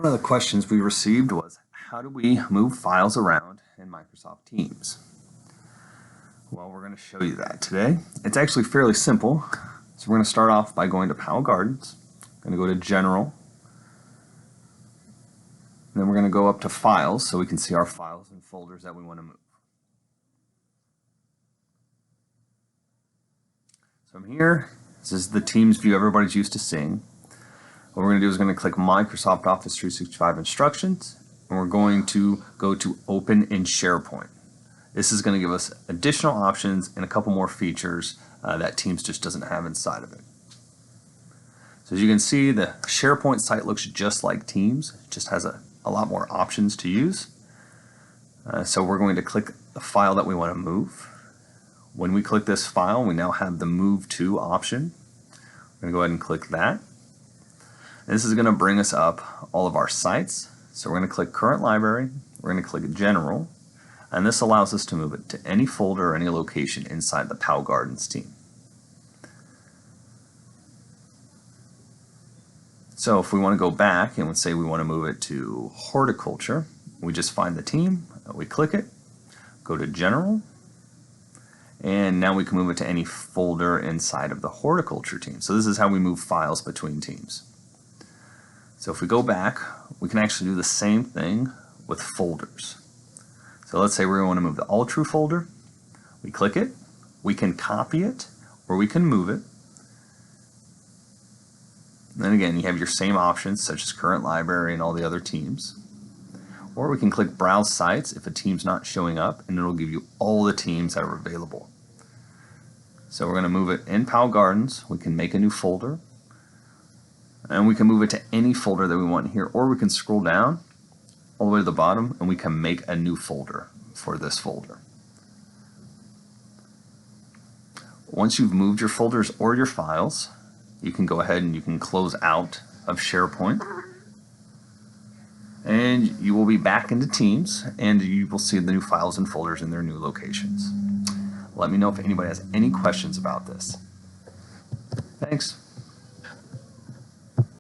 One of the questions we received was, how do we move files around in Microsoft Teams? Well, we're going to show you that today. It's actually fairly simple. So we're going to start off by going to Powell Gardens. We're going to go to General. And then we're going to go up to Files so we can see our files and folders that we want to move. So I'm here. This is the Teams view everybody's used to seeing. What we're going to do is going to click Microsoft Office 365 Instructions, and we're going to go to Open in SharePoint. This is going to give us additional options and a couple more features that Teams just doesn't have inside of it. So as you can see, the SharePoint site looks just like Teams. It just has a lot more options to use. So we're going to click the file that we want to move. When we click this file, we now have the Move To option. We're going to go ahead and click that. This is going to bring us up all of our sites. So we're going to click Current Library, we're going to click General, and this allows us to move it to any folder or any location inside the Powell Gardens team. So if we want to go back and let's say we want to move it to Horticulture, we just find the team, we click it, go to General, and now we can move it to any folder inside of the Horticulture team. So this is how we move files between teams. So if we go back, we can actually do the same thing with folders. So let's say we want to move the AllTrue folder. We click it, we can copy it, or we can move it. And then again, you have your same options such as Current Library and all the other teams. Or we can click Browse Sites if a team's not showing up, and it'll give you all the teams that are available. So we're going to move it in Powell Gardens. We can make a new folder. And we can move it to any folder that we want here, or we can scroll down all the way to the bottom and we can make a new folder for this folder. Once you've moved your folders or your files, you can go ahead and you can close out of SharePoint, and you will be back into Teams and you will see the new files and folders in their new locations. Let me know if anybody has any questions about this. Thanks.